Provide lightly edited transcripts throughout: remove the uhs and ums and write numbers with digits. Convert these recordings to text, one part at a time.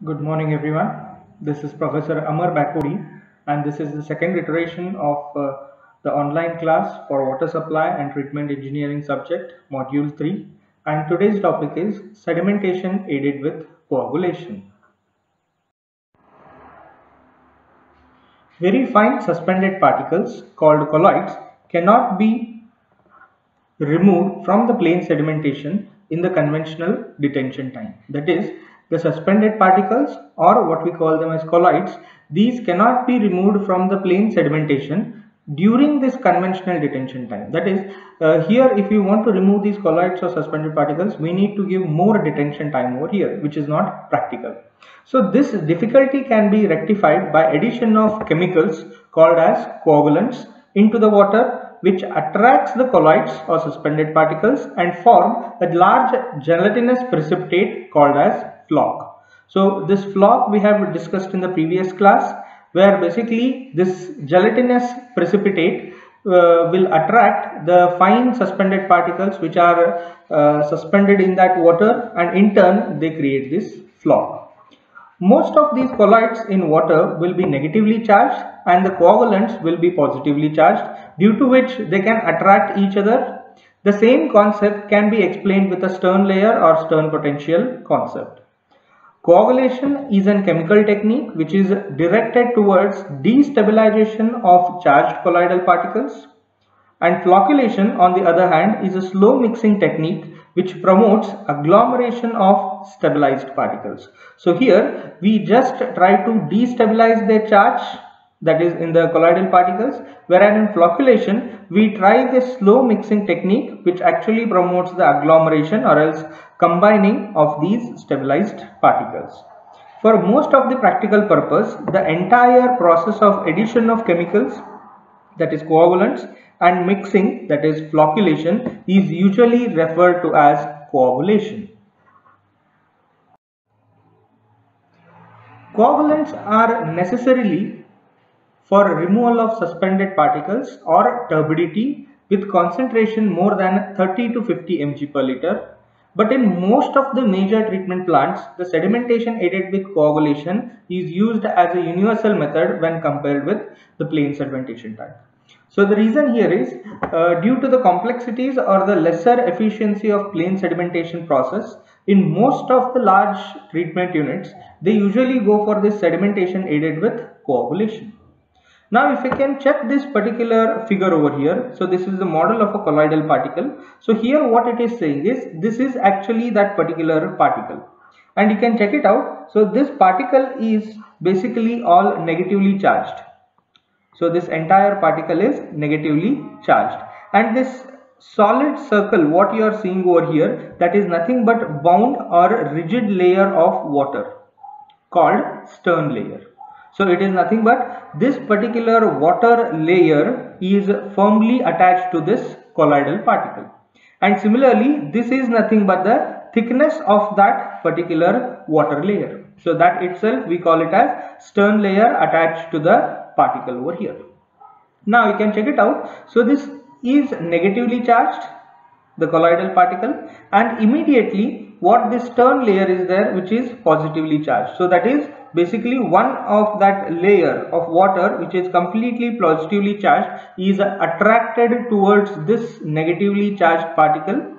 Good morning, everyone. This is Professor Amar Bakuri, and this is the second iteration of the online class for water supply and treatment engineering subject, Module 3. And today's topic is sedimentation aided with coagulation. Very fine suspended particles called colloids cannot be removed from the plane sedimentation in the conventional detention time. That is, the suspended particles, or what we call them as colloids, these cannot be removed from the plane sedimentation during this conventional detention time. That is, here if you want to remove these colloids or suspended particles, we need to give more detention time over here, which is not practical. So this difficulty can be rectified by addition of chemicals called as coagulants into the water, which attracts the colloids or suspended particles and form a large gelatinous precipitate called as floc. So this floc we have discussed in the previous class, where basically this gelatinous precipitate will attract the fine suspended particles which are suspended in that water, and in turn they create this floc. Most of these colloids in water will be negatively charged and the coagulants will be positively charged, due to which they can attract each other. The same concept can be explained with a Stern layer or Stern potential concept. Coagulation is a chemical technique which is directed towards destabilization of charged colloidal particles, and flocculation, on the other hand, is a slow mixing technique which promotes agglomeration of stabilized particles. So here we just try to destabilize their charge, that is in the colloidal particles, whereas in flocculation we try this slow mixing technique which actually promotes the agglomeration or else combining of these stabilized particles. For most of the practical purpose, the entire process of addition of chemicals, that is coagulants, and mixing, that is flocculation, is usually referred to as coagulation. Coagulants are necessarily for removal of suspended particles or turbidity with concentration more than 30 to 50 mg per liter. But in most of the major treatment plants, the sedimentation aided with coagulation is used as a universal method when compared with the plain sedimentation type. So the reason here is due to the complexities or the lesser efficiency of plain sedimentation process, in most of the large treatment units, they usually go for this sedimentation aided with coagulation. Now if I can check this particular figure over here, so this is the model of a colloidal particle. So here what it is saying is, this is actually that particular particle, and you can check it out. So this particle is basically all negatively charged. So this entire particle is negatively charged, and this solid circle what you are seeing over here, that is nothing but bound or rigid layer of water called Stern layer. So it is nothing but this particular water layer is firmly attached to this colloidal particle, and similarly this is nothing but the thickness of that particular water layer. So that itself we call it as Stern layer attached to the particle over here. Now you can check it out. So this is negatively charged, the colloidal particle, and immediately what this Stern layer is there which is positively charged. So that is basically one of that layer of water which is completely positively charged is attracted towards this negatively charged particle,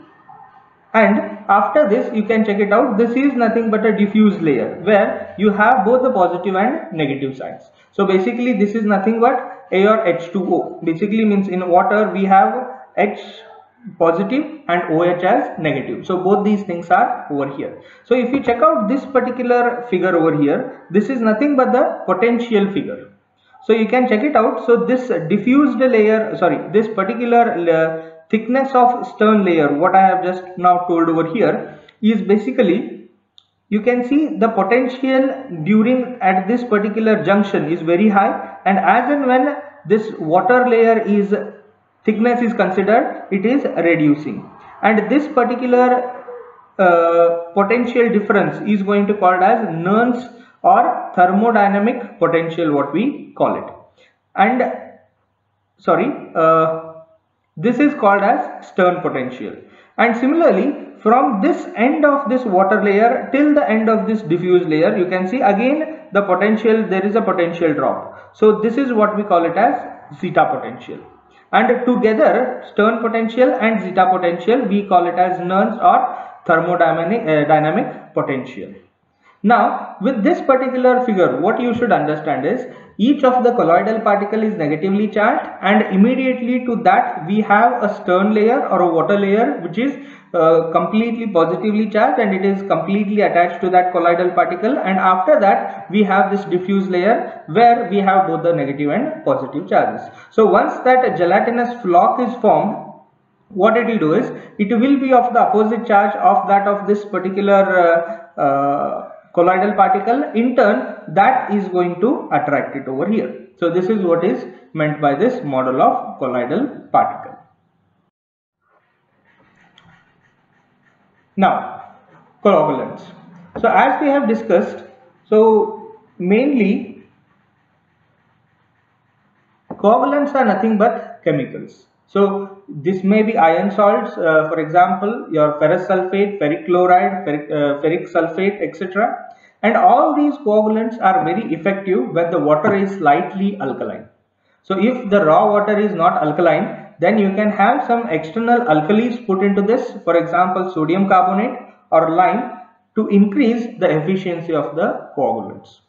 and after this you can check it out, this is nothing but a diffuse layer where you have both the positive and negative sides. So basically this is nothing but A or H2O. Basically means in water we have H positive and OH as negative. So both these things are over here. So if you check out this particular figure over here, this is nothing but the potential figure. So you can check it out. So this diffused layer, this particular thickness of Stern layer, what I have just now told over here, is basically, you can see the potential during at this particular junction is very high, and as and when this water layer is thickness is considered, it is reducing, and this particular potential difference is going to called as Nernst or thermodynamic potential, what we call it, and this is called as Stern potential. And similarly, from this end of this water layer till the end of this diffuse layer, you can see again the potential, there is a potential drop. So this is what we call it as zeta potential. And together, Stern potential and zeta potential, we call it as Nernst or thermodynamic potential. Now, with this particular figure, what you should understand is each of the colloidal particle is negatively charged, and immediately to that we have a Stern layer or a water layer which is completely positively charged, and it is completely attached to that colloidal particle, and after that we have this diffuse layer where we have both the negative and positive charges. So once that gelatinous flock is formed, what it will do is it will be of the opposite charge of that of this particular colloidal particle. In turn, that is going to attract it over here. So this is what is meant by this model of colloidal particle. Now, coagulants. So as we have discussed, so mainly coagulants are nothing but chemicals. So this may be iron salts, for example, your ferrous sulfate, ferric chloride, ferric sulfate, etc. And all these coagulants are very effective when the water is slightly alkaline. So if the raw water is not alkaline, then you can have some external alkalis put into this, for example, sodium carbonate or lime, to increase the efficiency of the coagulants.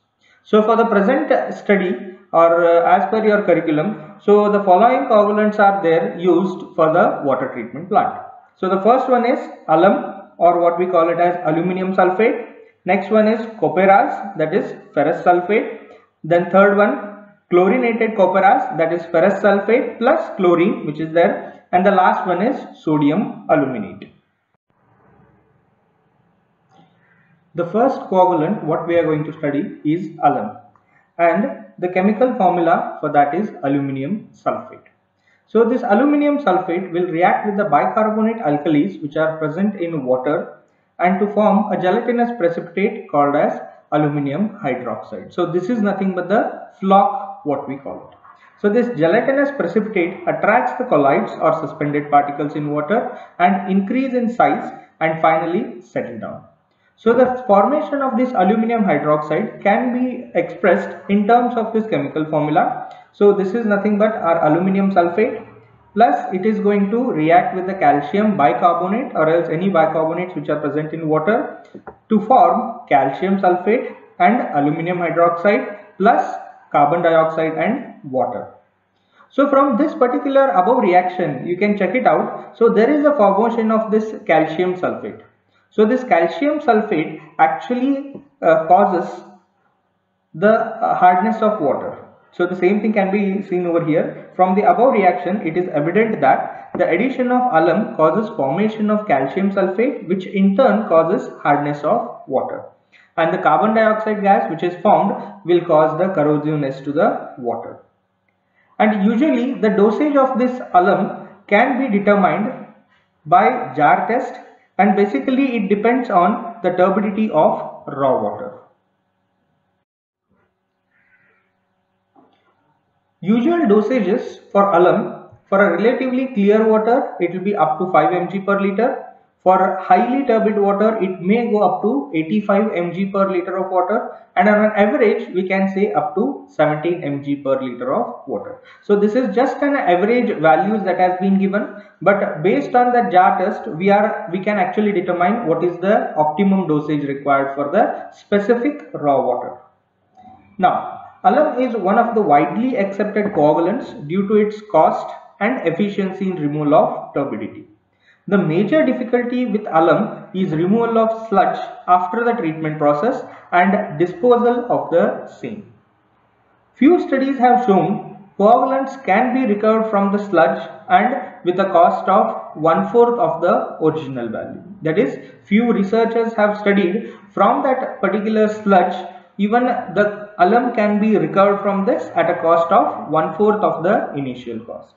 So for the present study, or as per your curriculum, so the following coagulants are there used for the water treatment plant. So the first one is alum, or what we call it as aluminium sulfate. Next one is copperas, that is ferrous sulfate. Then third one, chlorinated copperas, that is ferrous sulfate plus chlorine, which is there. And the last one is sodium aluminate. The first coagulant what we are going to study is alum, and the chemical formula for that is aluminium sulfate. So this aluminium sulfate will react with the bicarbonate alkalis which are present in water and to form a gelatinous precipitate called as aluminium hydroxide. So this is nothing but the flock, what we call it. So this gelatinous precipitate attracts the colloids or suspended particles in water and increase in size and finally settle down. So the formation of this aluminium hydroxide can be expressed in terms of this chemical formula. So this is nothing but our aluminium sulfate, plus it is going to react with the calcium bicarbonate or else any bicarbonates which are present in water to form calcium sulfate and aluminium hydroxide plus carbon dioxide and water. So from this particular above reaction, you can check it out. So there is a formation of this calcium sulfate. So this calcium sulfate actually causes the hardness of water. So the same thing can be seen over here. From the above reaction, it is evident that the addition of alum causes formation of calcium sulfate, which in turn causes hardness of water. And the carbon dioxide gas which is formed will cause the corrosiveness to the water. And usually the dosage of this alum can be determined by jar test, and basically it depends on the turbidity of raw water. Usual dosages for alum: for a relatively clear water it will be up to 5 mg per liter. For highly turbid water it may go up to 85 mg per liter of water, and on an average we can say up to 17 mg per liter of water. So this is just an average values that has been given, but based on the jar test we can actually determine what is the optimum dosage required for the specific raw water. Now, alum is one of the widely accepted coagulants due to its cost and efficiency in removal of turbidity. The major difficulty with alum is removal of sludge after the treatment process and disposal of the same. Few studies have shown coagulants can be recovered from the sludge and with a cost of 1/4 of the original value. That is, few researchers have studied from that particular sludge, even the alum can be recovered from this at a cost of 1/4 of the initial cost.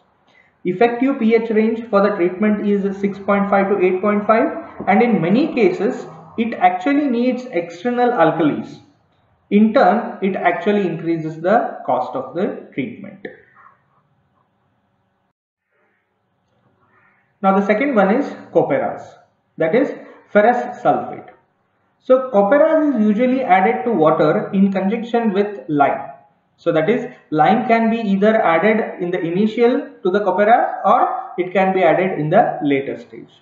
Effective pH range for the treatment is 6.5 to 8.5, and in many cases it actually needs external alkalis. In turn, it actually increases the cost of the treatment. Now the second one is copperas, that is ferrous sulfate. So copperas is usually added to water in conjunction with lime. So that is, lime can be either added in the initial to the copperas or it can be added in the later stage.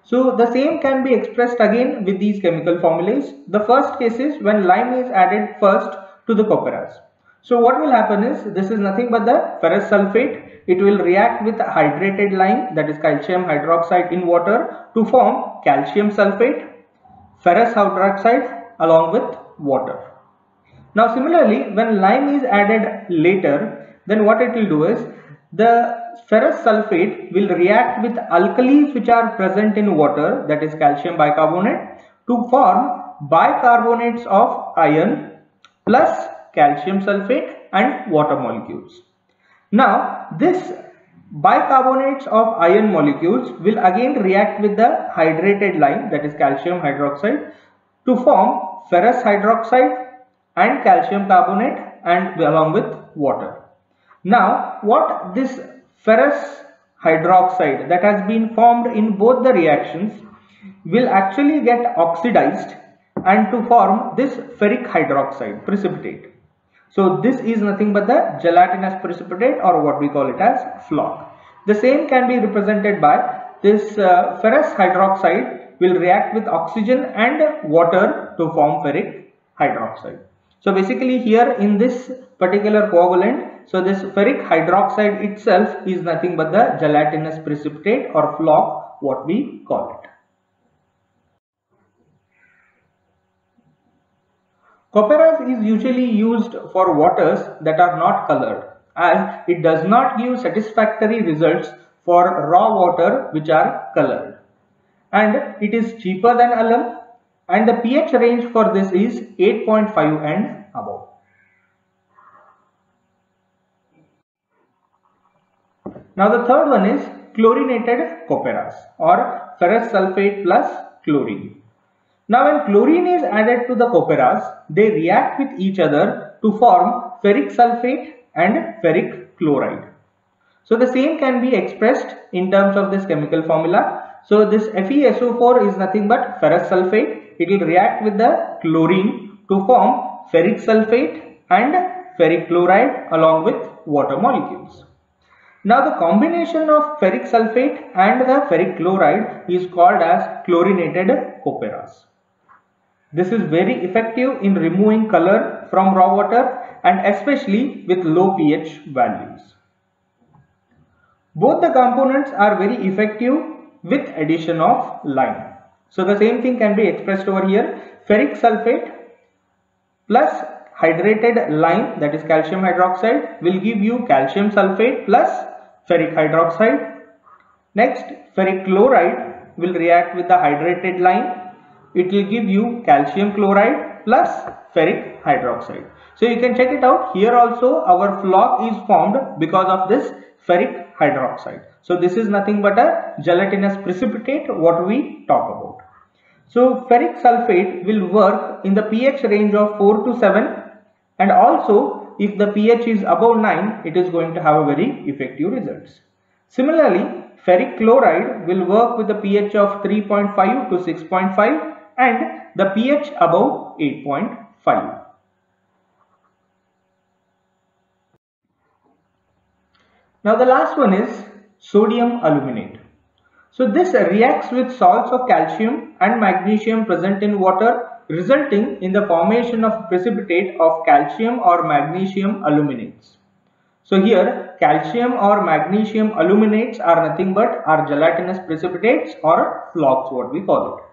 So the same can be expressed again with these chemical formulas. The first case is when lime is added first to the copperas. So what will happen is, this is nothing but the ferrous sulfate. It will react with hydrated lime, that is calcium hydroxide, in water to form calcium sulfate, ferrous hydroxide along with water. Now similarly, when lime is added later, then what it will do is, the ferrous sulfate will react with alkalis which are present in water, that is calcium bicarbonate, to form bicarbonates of iron plus calcium sulfate and water molecules. Now this bicarbonates of iron molecules will again react with the hydrated lime, that is calcium hydroxide, to form ferrous hydroxide and calcium carbonate and along with water. Now what this ferrous hydroxide that has been formed in both the reactions will actually get oxidized and to form this ferric hydroxide precipitate. So this is nothing but the gelatinous precipitate, or what we call it as flock. The same can be represented by this ferrous hydroxide will react with oxygen and water to form ferric hydroxide. So basically here in this particular coagulant, so this ferric hydroxide itself is nothing but the gelatinous precipitate or flock, what we call it. Copperas is usually used for waters that are not colored, as it does not give satisfactory results for raw water which are colored, and it is cheaper than alum, and the pH range for this is 8.5 and above. Now the third one is chlorinated copperas or ferrous sulfate plus chlorine. Now when chlorine is added to the copperas, they react with each other to form ferric sulfate and ferric chloride. So the same can be expressed in terms of this chemical formula. So this FeSO4 is nothing but ferrous sulfate. It will react with the chlorine to form ferric sulfate and ferric chloride along with water molecules. Now the combination of ferric sulfate and the ferric chloride is called as chlorinated copperas. This is very effective in removing color from raw water and especially with low pH values. Both the components are very effective with addition of lime. So the same thing can be expressed over here. Ferric sulfate plus hydrated lime, that is calcium hydroxide, will give you calcium sulfate plus ferric hydroxide. Next, ferric chloride will react with the hydrated lime. It will give you calcium chloride plus ferric hydroxide. So you can check it out. Here also our flock is formed because of this ferric hydroxide. So this is nothing but a gelatinous precipitate what we talk about. So ferric sulfate will work in the pH range of 4 to 7, and also if the pH is above 9, it is going to have a very effective results. Similarly, ferric chloride will work with the pH of 3.5 to 6.5 and the pH above 8.5. Now the last one is sodium aluminate. So this reacts with salts of calcium and magnesium present in water, resulting in the formation of precipitate of calcium or magnesium aluminates. So here calcium or magnesium aluminates are nothing but are gelatinous precipitates or flocks what we call it.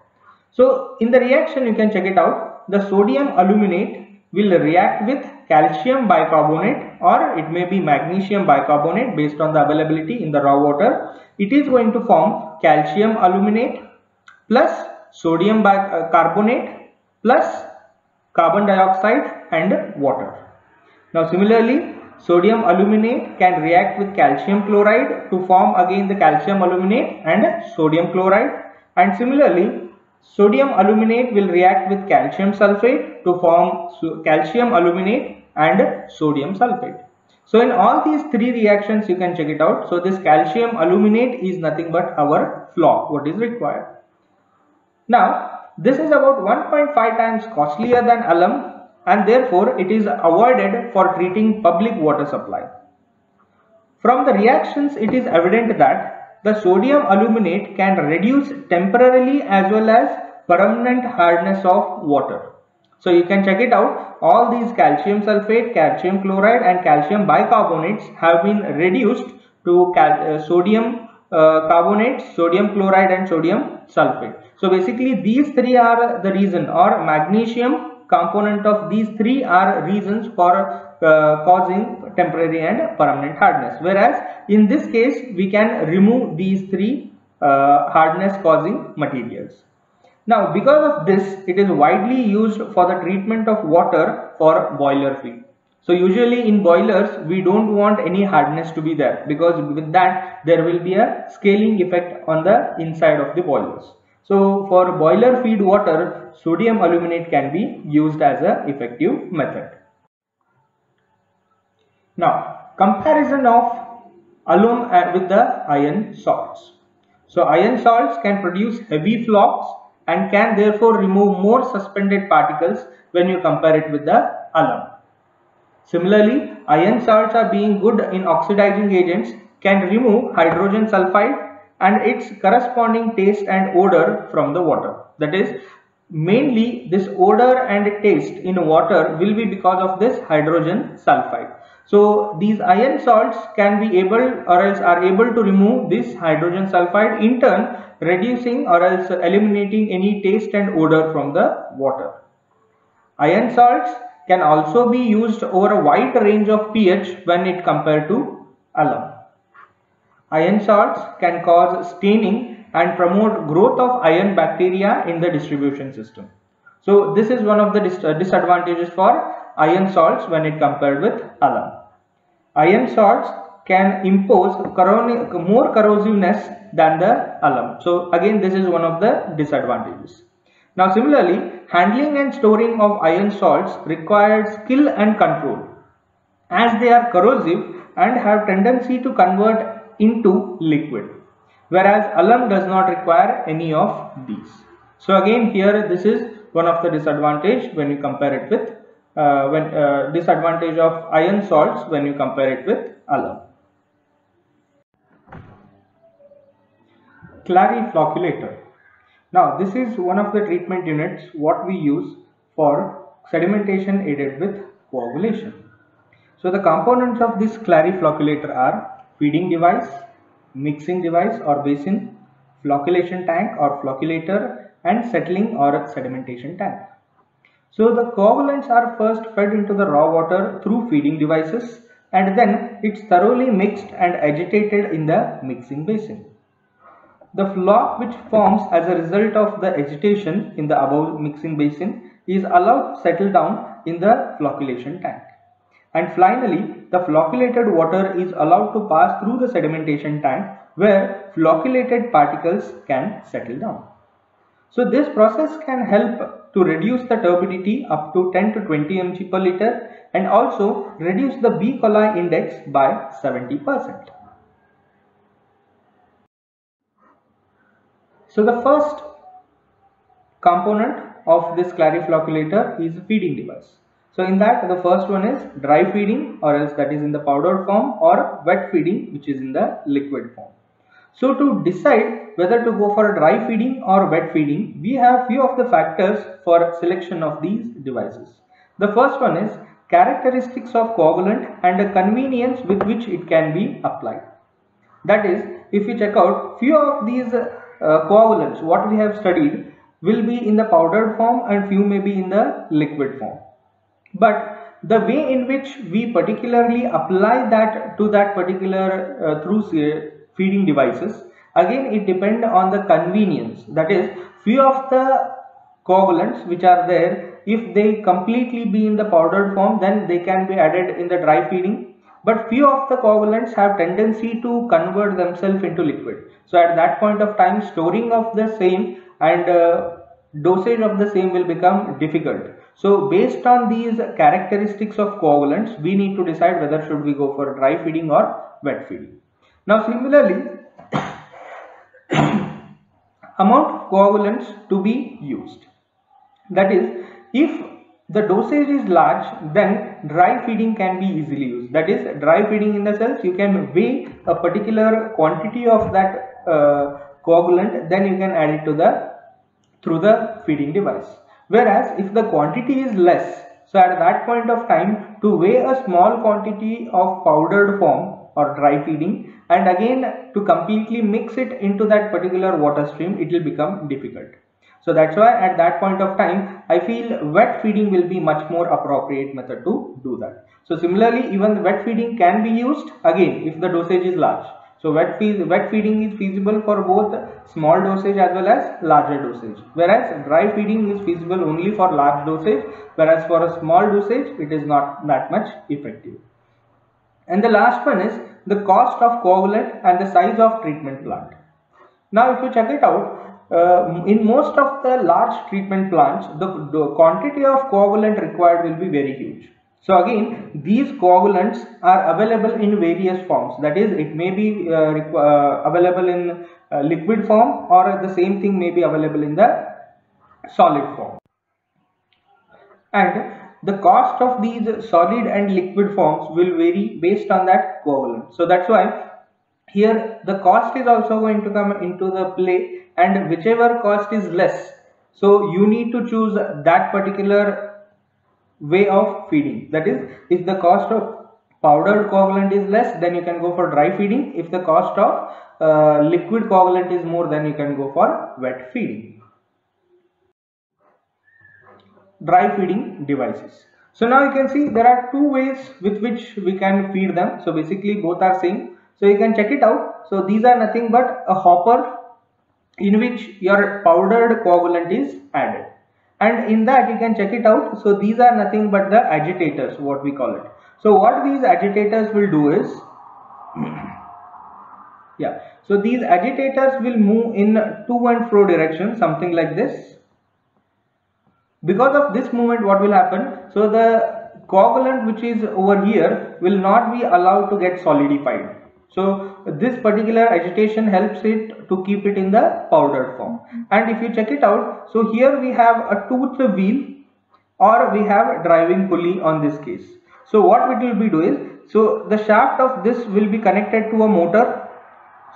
So in the reaction you can check it out. The sodium aluminate will react with calcium bicarbonate or it may be magnesium bicarbonate based on the availability in the raw water. It is going to form calcium aluminate plus sodium bicarbonate plus carbon dioxide and water. Now similarly, sodium aluminate can react with calcium chloride to form again the calcium aluminate and sodium chloride, and similarly sodium aluminate will react with calcium sulfate to form calcium aluminate and sodium sulfate. So in all these three reactions you can check it out. So this calcium aluminate is nothing but our flock, what is required. Now this is about 1.5 times costlier than alum, and therefore it is avoided for treating public water supply. From the reactions it is evident that the sodium aluminate can reduce temporarily as well as permanent hardness of water. So you can check it out. All these calcium sulfate, calcium chloride and calcium bicarbonates have been reduced to sodium carbonates, sodium chloride and sodium sulfate. So basically these three are the reason, or magnesium component of these three are reasons for causing temporary and permanent hardness. Whereas in this case we can remove these three hardness causing materials. Now because of this, it is widely used for the treatment of water for boiler feed. So usually in boilers we don't want any hardness to be there, because with that there will be a scaling effect on the inside of the boilers. So for boiler feed water, sodium aluminate can be used as an effective method. Now comparison of alum with the iron salts. So iron salts can produce heavy flocks and can therefore remove more suspended particles when you compare it with the alum. Similarly, iron salts are being good in oxidizing agents, can remove hydrogen sulfide and its corresponding taste and odor from the water. That is, mainly this odor and taste in water will be because of this hydrogen sulfide. So these iron salts can be able or else are able to remove this hydrogen sulfide, in turn reducing or else eliminating any taste and odor from the water. Iron salts can also be used over a wide range of pH when it compared to alum. Iron salts can cause staining and promote growth of iron bacteria in the distribution system. So this is one of the disadvantages for iron salts when it compared with alum. Iron salts can impose more corrosiveness than the alum. So again this is one of the disadvantages. Now similarly, handling and storing of iron salts requires skill and control, as they are corrosive and have tendency to convert into liquid, whereas alum does not require any of these. So again here this is one of the disadvantage when you compare it with disadvantage of iron salts when you compare it with alum. Clariflocculator. Now this is one of the treatment units what we use for sedimentation aided with coagulation. So the components of this clariflocculator are feeding device, mixing device or basin, flocculation tank or flocculator, and settling or sedimentation tank. So the coagulants are first fed into the raw water through feeding devices, and then it's thoroughly mixed and agitated in the mixing basin. The flock which forms as a result of the agitation in the above mixing basin is allowed to settle down in the flocculation tank. And finally, the flocculated water is allowed to pass through the sedimentation tank, where flocculated particles can settle down. So this process can help to reduce the turbidity up to 10 to 20 mg per liter and also reduce the B. coli index by 70%. So the first component of this clariflocculator is feeding device. So in that, the first one is dry feeding, or else that is in the powdered form, or wet feeding, which is in the liquid form. So to decide whether to go for a dry feeding or wet feeding, we have few of the factors for selection of these devices. The first one is characteristics of coagulant and the convenience with which it can be applied. That is, if we check out, few of these coagulants what we have studied will be in the powdered form and few may be in the liquid form. But the way in which we particularly apply that to that particular through feeding devices, again it depends on the convenience. That is, few of the coagulants which are there, if they completely be in the powdered form, then they can be added in the dry feeding. But few of the coagulants have tendency to convert themselves into liquid. So at that point of time, storing of the same and dosage of the same will become difficult. So based on these characteristics of coagulants, we need to decide whether should we go for dry feeding or wet feeding. Now similarly, amount of coagulants to be used. That is, if the dosage is large, then dry feeding can be easily used. That is, dry feeding in the sense you can weigh a particular quantity of that coagulant, then you can add it to through the feeding device. Whereas if the quantity is less, so at that point of time, to weigh a small quantity of powdered form or dry feeding and again to completely mix it into that particular water stream, it will become difficult. So that's why at that point of time, I feel wet feeding will be much more appropriate method to do that. So similarly, even wet feeding can be used again if the dosage is large. So wet feeding is feasible for both small dosage as well as larger dosage. Whereas dry feeding is feasible only for large dosage, whereas for a small dosage, it is not that much effective. And the last one is the cost of coagulant and the size of treatment plant. Now if you check it out, in most of the large treatment plants, the quantity of coagulant required will be very huge. So again, these coagulants are available in various forms. That is, it may be available in liquid form, or the same thing may be available in the solid form. And the cost of these solid and liquid forms will vary based on that coagulant. So that's why here the cost is also going to come into the play, and whichever cost is less, so you need to choose that particular way of feeding. That is, if the cost of powdered coagulant is less, then you can go for dry feeding. If the cost of liquid coagulant is more, then you can go for wet feeding. Dry feeding devices. So now you can see there are two ways with which we can feed them. So basically both are same. So you can check it out. So these are nothing but a hopper in which your powdered coagulant is added. And in that you can check it out. So these are nothing but the agitators, what we call it. So what these agitators will do is, so these agitators will move in to and fro direction, something like this. Because of this movement, what will happen? So the coagulant which is over here will not be allowed to get solidified. So this particular agitation helps it to keep it in the powdered form. And if you check it out, so here we have a toothed wheel, or we have a driving pulley on this case. So what it will be do is, so the shaft of this will be connected to a motor.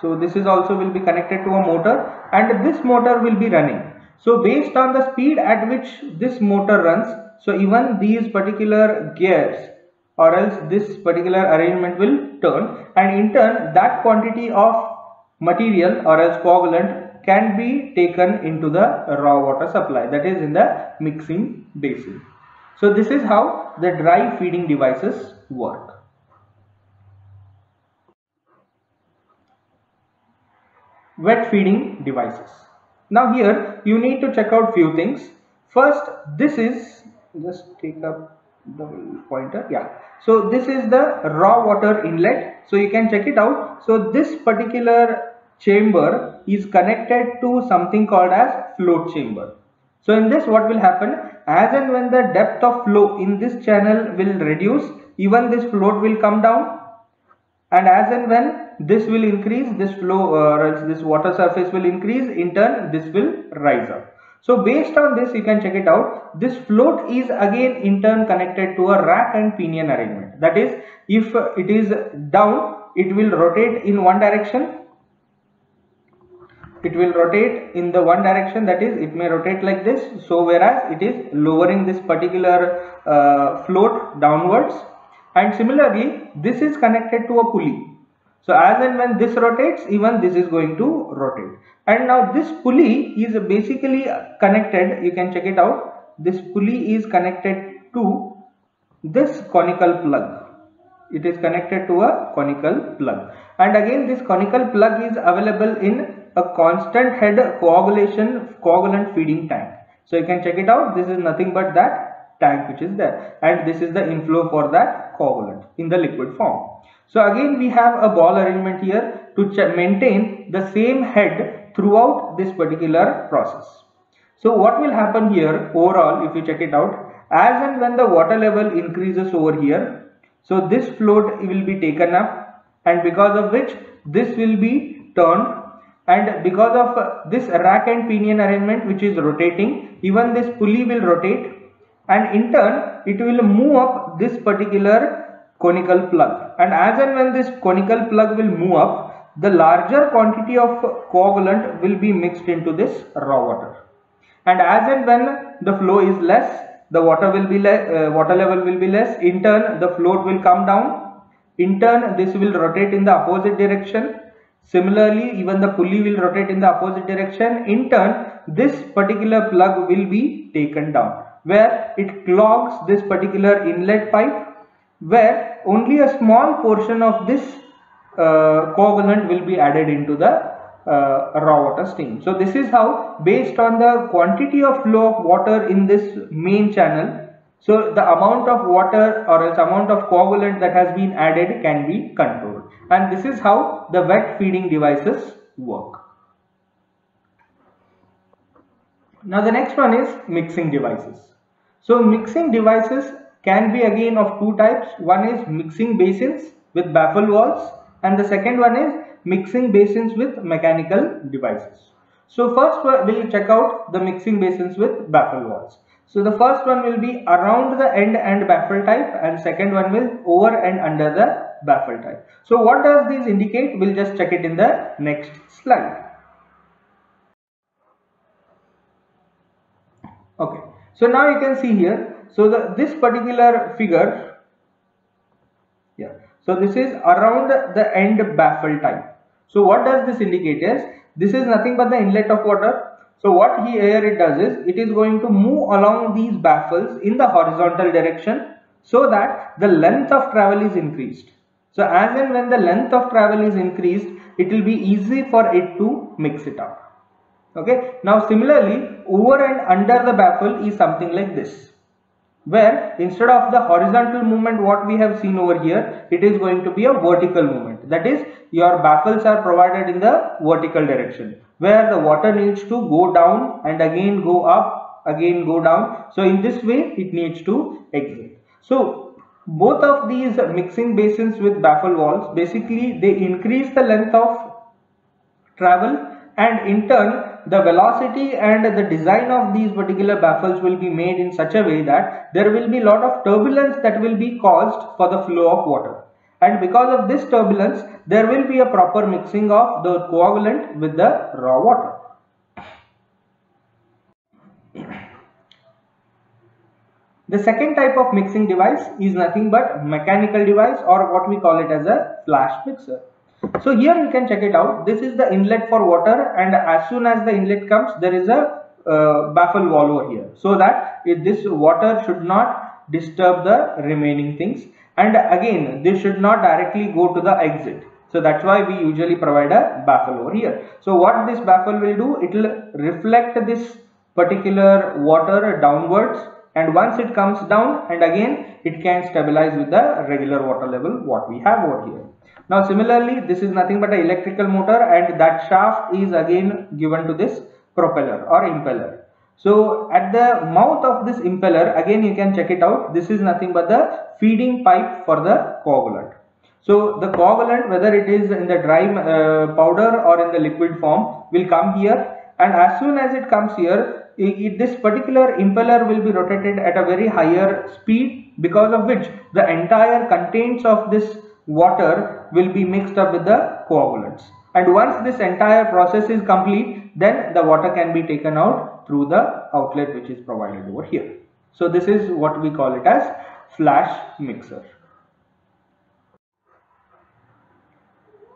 So this is also will be connected to a motor, and this motor will be running. So based on the speed at which this motor runs, so even these particular gears or else this particular arrangement will turn, and in turn that quantity of material or else coagulant can be taken into the raw water supply, that is in the mixing basin. So this is how the dry feeding devices work. Wet feeding devices. Now here you need to check out few things. First, this is, just take up the pointer, so this is the raw water inlet. So you can check it out. So this particular chamber is connected to something called as float chamber. So in this, what will happen, as and when the depth of flow in this channel will reduce, even this float will come down, and as and when this will increase, this flow or else this water surface will increase, in turn this will rise up. So based on this, you can check it out. This float is again in turn connected to a rack and pinion arrangement. That is, if it is down, it will rotate in one direction. It will rotate in the one direction, that is, it may rotate like this. So whereas it is lowering this particular float downwards, and similarly this is connected to a pulley. So as and when this rotates, even this is going to rotate. And now this pulley is basically connected, you can check it out. This pulley is connected to this conical plug. It is connected to a conical plug. And again, this conical plug is available in a constant head coagulant feeding tank. So you can check it out. This is nothing but that tank which is there. And this is the inflow for that coagulant in the liquid form. So again, we have a ball arrangement here to maintain the same head throughout this particular process. So what will happen here overall, if you check it out, as and when the water level increases over here, so this float will be taken up, and because of which this will be turned, and because of this rack and pinion arrangement which is rotating, even this pulley will rotate, and in turn it will move up this particular conical plug, and as and when this conical plug will move up, the larger quantity of coagulant will be mixed into this raw water. And as and when the flow is less, the water level will be less. In turn, the float will come down. In turn, this will rotate in the opposite direction. Similarly, even the pulley will rotate in the opposite direction. In turn, this particular plug will be taken down, where it clogs this particular inlet pipe, where only a small portion of this coagulant will be added into the raw water stream. So this is how, based on the quantity of flow of water in this main channel, so the amount of water or else amount of coagulant that has been added can be controlled. And this is how the wet feeding devices work. Now the next one is mixing devices. So mixing devices can be again of two types. One is mixing basins with baffle valves, and the second one is mixing basins with mechanical devices. So first we'll check out the mixing basins with baffle valves. So the first one will be around the end and baffle type, and second one will over and under the baffle type. So what does these indicate? We'll just check it in the next slide. Okay, so now you can see here, so this particular figure, yeah, so this is around the end baffle type. So what does this indicate is, this is nothing but the inlet of water. So what here it does is, it is going to move along these baffles in the horizontal direction, so that the length of travel is increased. So as and when the length of travel is increased, it will be easy for it to mix it up. Okay, now similarly, over and under the baffle is something like this, where instead of the horizontal movement what we have seen over here, it is going to be a vertical movement. That is, your baffles are provided in the vertical direction, where the water needs to go down and again go up, again go down. So in this way it needs to exit. So both of these mixing basins with baffle valves, basically they increase the length of travel, and in turn the velocity and the design of these particular baffles will be made in such a way that there will be a lot of turbulence that will be caused for the flow of water, and because of this turbulence there will be a proper mixing of the coagulant with the raw water. The second type of mixing device is nothing but mechanical device, or what we call it as a flash mixer. So here you can check it out. This is the inlet for water, and as soon as the inlet comes, there is a baffle valve over here, so that this water should not disturb the remaining things, and again this should not directly go to the exit. So that's why we usually provide a baffle over here. So what this baffle will do, it will reflect this particular water downwards, and once it comes down, and again it can stabilize with the regular water level what we have over here. Now similarly, this is nothing but an electrical motor, and that shaft is again given to this propeller or impeller. So at the mouth of this impeller, again you can check it out, this is nothing but the feeding pipe for the coagulant. So the coagulant, whether it is in the dry powder or in the liquid form, will come here, and as soon as it comes here, this particular impeller will be rotated at a very higher speed, because of which the entire contents of this water will be mixed up with the coagulants, and once this entire process is complete, then the water can be taken out through the outlet which is provided over here. So this is what we call it as flash mixer.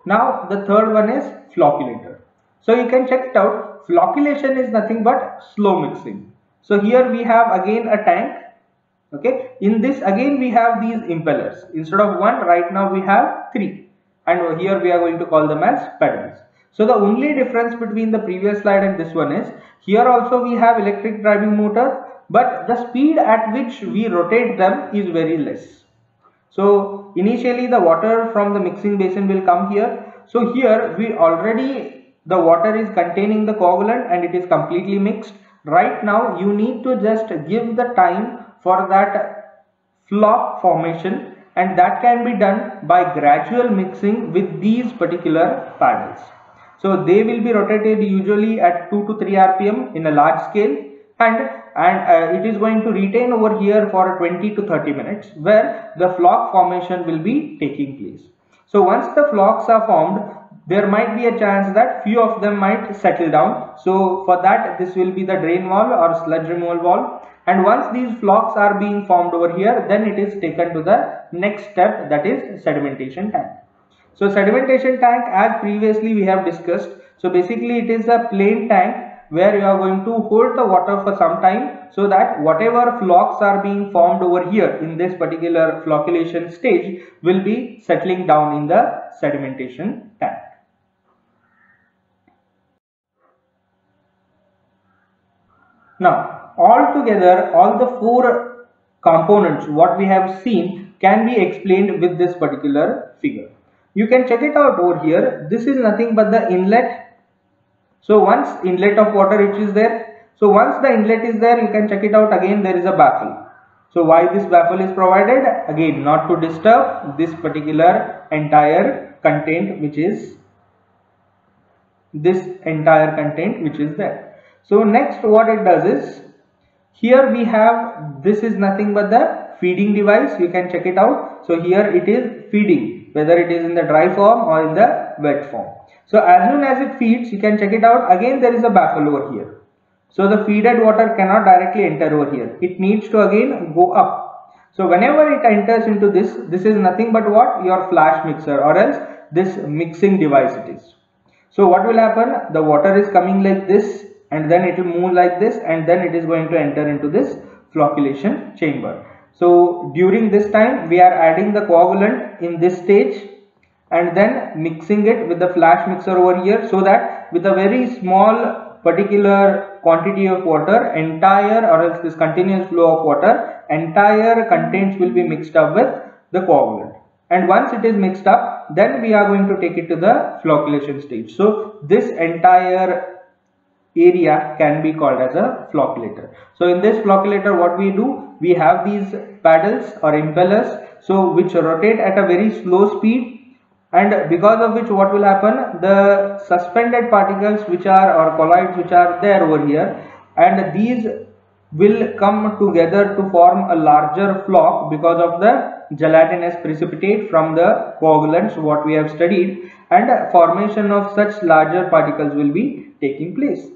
Now the third one is flocculator. So you can check it out. Flocculation is nothing but slow mixing. So here we have again a tank. Okay, in this again we have these impellers. Instead of one, right now we have three, and here we are going to call them as pedals. So the only difference between the previous slide and this one is, here also we have electric driving motor, but the speed at which we rotate them is very less. So initially the water from the mixing basin will come here. So here we already, the water is containing the coagulant and it is completely mixed. Right now you need to just give the time for that flock formation, and that can be done by gradual mixing with these particular paddles. So they will be rotated usually at 2 to 3 rpm in a large scale, and it is going to retain over here for 20 to 30 minutes where the flock formation will be taking place. So once the flocks are formed, there might be a chance that few of them might settle down. So for that, this will be the drain wall or sludge removal wall. And once these flocks are being formed over here, then it is taken to the next step, that is sedimentation tank. So sedimentation tank, as previously we have discussed, so basically it is a plain tank where you are going to hold the water for some time, so that whatever flocks are being formed over here in this particular flocculation stage will be settling down in the sedimentation tank. Now, altogether, all the four components what we have seen can be explained with this particular figure. You can check it out over here. This is nothing but the inlet. So once inlet of water which is there, so once the inlet is there, you can check it out. Again, there is a baffle. So why this baffle is provided? Again, not to disturb this particular entire content which is there. So next what it does is, here we have, this is nothing but the feeding device. You can check it out. So here it is feeding, whether it is in the dry form or in the wet form. So as soon as it feeds, you can check it out. Again, there is a baffle over here. So the feeded water cannot directly enter over here. It needs to again go up. So whenever it enters into this is nothing but what? Your flash mixer, or else this mixing device it is. So what will happen? The water is coming like this, and then it will move like this, and then it is going to enter into this flocculation chamber. So during this time, we are adding the coagulant in this stage and then mixing it with the flash mixer over here, so that with a very small particular quantity of water, entire, or else this continuous flow of water, entire contents will be mixed up with the coagulant. And once it is mixed up, then we are going to take it to the flocculation stage. So this entire area can be called as a flocculator. So in this flocculator, what we do, we have these paddles or impellers, so which rotate at a very slow speed, and because of which what will happen, the suspended particles which are, or colloids which are there over here, and these will come together to form a larger flock because of the gelatinous precipitate from the coagulants what we have studied, and formation of such larger particles will be taking place.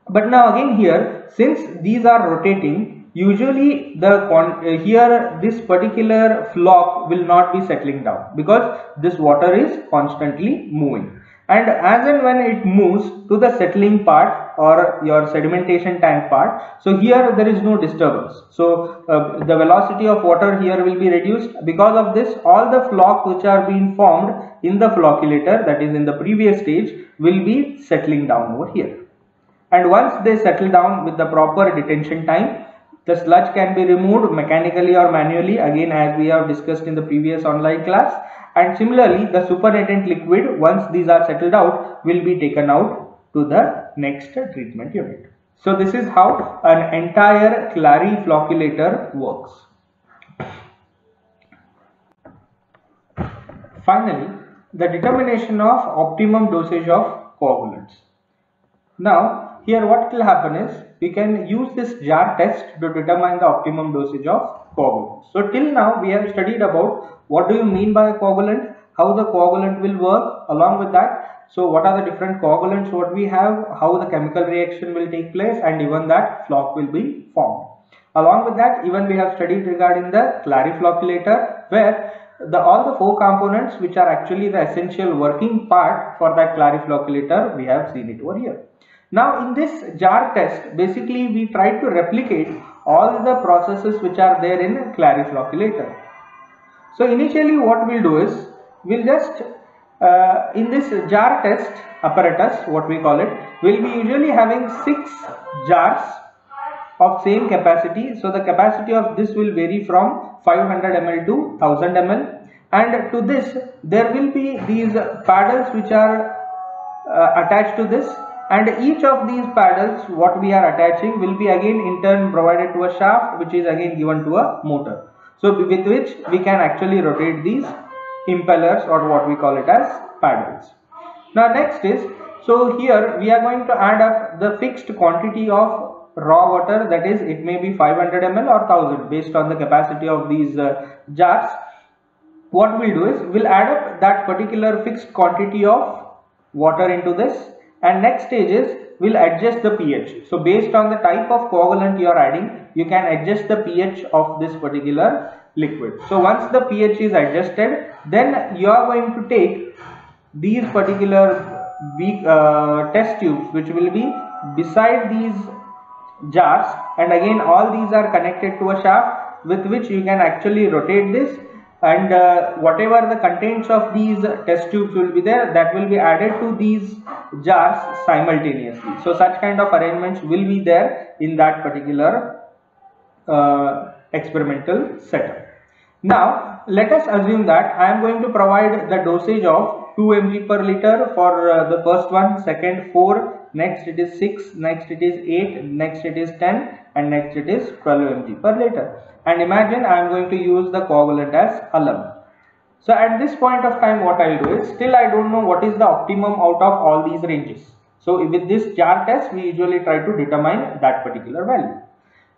But now again here, since these are rotating, usually here this particular flock will not be settling down because this water is constantly moving, and as and when it moves to the settling part or your sedimentation tank part, so here there is no disturbance. So the velocity of water here will be reduced. Because of this, all the flocks which are being formed in the flocculator, that is in the previous stage, will be settling down over here. And once they settle down with the proper detention time, the sludge can be removed mechanically or manually, again as we have discussed in the previous online class. And similarly, the supernatant liquid, once these are settled out, will be taken out to the next treatment unit. So this is how an entire clariflocculator works. Finally, the determination of optimum dosage of coagulants. Now, here what will happen is, we can use this jar test to determine the optimum dosage of coagulants. So till now we have studied about what do you mean by a coagulant, how the coagulant will work, along with that, so what are the different coagulants what we have, how the chemical reaction will take place, and even that flock will be formed. Along with that, even we have studied regarding the clariflocculator, where all the four components which are actually the essential working part for that clariflocculator, we have seen it over here. Now in this jar test, basically we try to replicate all the processes which are there in clariflocculator. So initially what we'll do is, we'll just in this jar test apparatus, what we call it, we'll be usually having 6 jars of same capacity. So the capacity of this will vary from 500 ml to 1000 ml, and to this there will be these paddles which are attached to this, and each of these paddles what we are attaching will be again in turn provided to a shaft, which is again given to a motor. So with which we can actually rotate these impellers, or what we call it as paddles. Now next is, so here we are going to add up the fixed quantity of raw water, that is it may be 500 ml or 1000 based on the capacity of these jars. What we'll do is we'll add up that particular fixed quantity of water into this, and next stage is we'll adjust the pH. So based on the type of coagulant you are adding, you can adjust the pH of this particular liquid. So once the pH is adjusted, then you are going to take these particular test tubes which will be beside these jars, and again all these are connected to a shaft with which you can actually rotate this, and whatever the contents of these test tubes will be there, that will be added to these jars simultaneously. So such kind of arrangements will be there in that particular experimental setup. Now let us assume that I am going to provide the dosage of 2 mg per liter for the first one, second 4, next it is 6, next it is 8, next it is 10, and next it is 12 mg per liter. And imagine I am going to use the coagulant as alum. So at this point of time what I will do is, still I don't know what is the optimum out of all these ranges. So with this jar test we usually try to determine that particular value.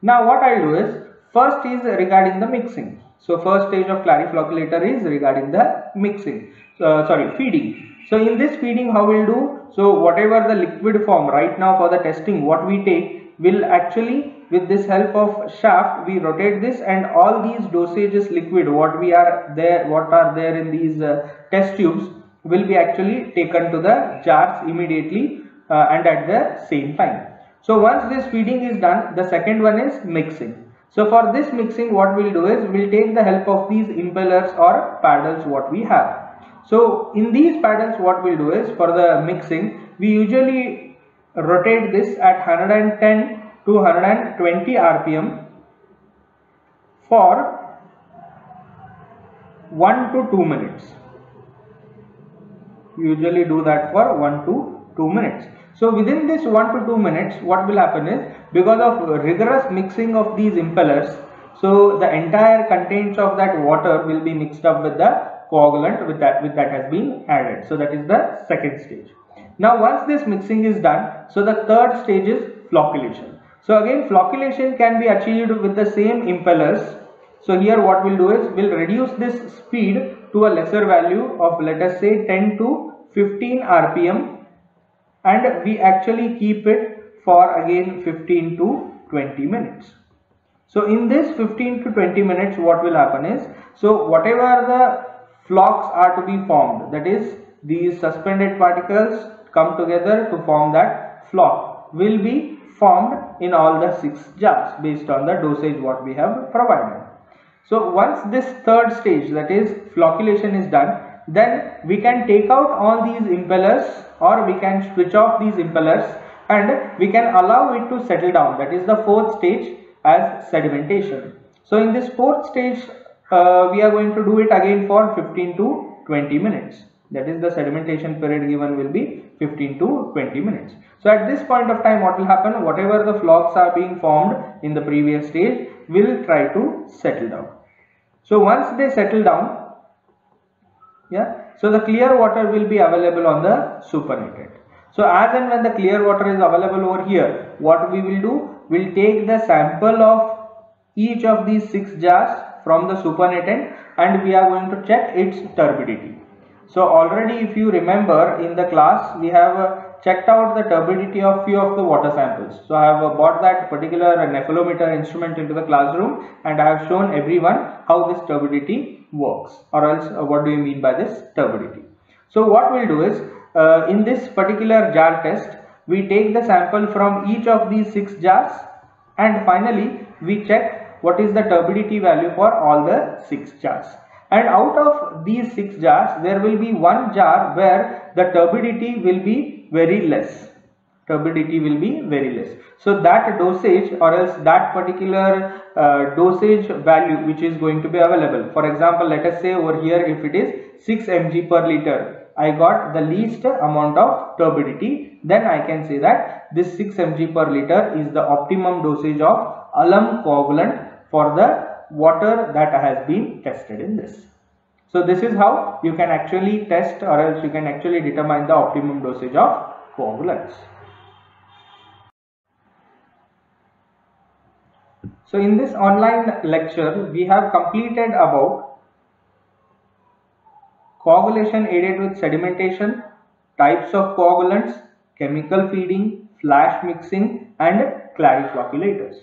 Now what I will do is, first is regarding the mixing. So first stage of clariflocculator is regarding the mixing, feeding. So in this feeding how we'll do, so whatever the liquid form right now for the testing what we take will actually, with this help of shaft we rotate this, and all these dosages liquid what are there in these test tubes will be actually taken to the jars immediately and at the same time. So once this feeding is done, the second one is mixing. So for this mixing what we'll do is, we'll take the help of these impellers or paddles what we have. So in these paddles what we'll do is, for the mixing we usually rotate this at 110 to 120 rpm for 1 to 2 minutes. We usually do that for 1 to 2 minutes. So within this 1 to 2 minutes what will happen is, because of rigorous mixing of these impellers, so the entire contents of that water will be mixed up with the coagulant with that has been added. So that is the second stage. Now once this mixing is done, so the third stage is flocculation. So again flocculation can be achieved with the same impellers. So here what we'll do is, we'll reduce this speed to a lesser value of, let us say 10 to 15 rpm, and we actually keep it for again 15 to 20 minutes. So in this 15 to 20 minutes what will happen is, so whatever the flocks are to be formed, that is these suspended particles come together to form that flock, will be formed in all the 6 jars based on the dosage what we have provided. So once this third stage, that is flocculation, is done, then we can take out all these impellers, or we can switch off these impellers, and we can allow it to settle down. That is the fourth stage as sedimentation. So in this fourth stage we are going to do it again for 15 to 20 minutes. That is the sedimentation period given will be 15 to 20 minutes. So at this point of time what will happen, whatever the flocks are being formed in the previous stage will try to settle down. So once they settle down, so the clear water will be available on the supernatant. So as and when the clear water is available over here, what we will do, we'll take the sample of each of these 6 jars from the supernatant, and we are going to check its turbidity. So already, if you remember, in the class we have checked out the turbidity of few of the water samples. So I have brought that particular nephelometer instrument into the classroom, and I have shown everyone how this turbidity works, or else what do you mean by this turbidity. So what we'll do is, in this particular jar test, we take the sample from each of these 6 jars, and finally we check what is the turbidity value for all the 6 jars. And out of these 6 jars, there will be one jar where the turbidity will be very less. So that dosage, or else that particular dosage value which is going to be available. For example, let us say over here if it is 6 mg per liter, I got the least amount of turbidity, then I can say that this 6 mg per liter is the optimum dosage of alum coagulant for the water that has been tested in this. So this is how you can actually test, or else you can actually determine the optimum dosage of coagulants. So in this online lecture, we have completed about coagulation aided with sedimentation, types of coagulants, chemical feeding, flash mixing, and clariflocculators.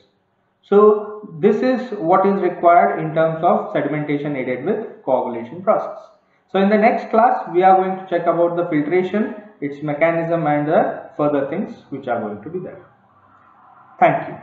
So this is what is required in terms of sedimentation aided with coagulation process. So in the next class, we are going to check about the filtration, its mechanism, and the further things which are going to be there. Thank you.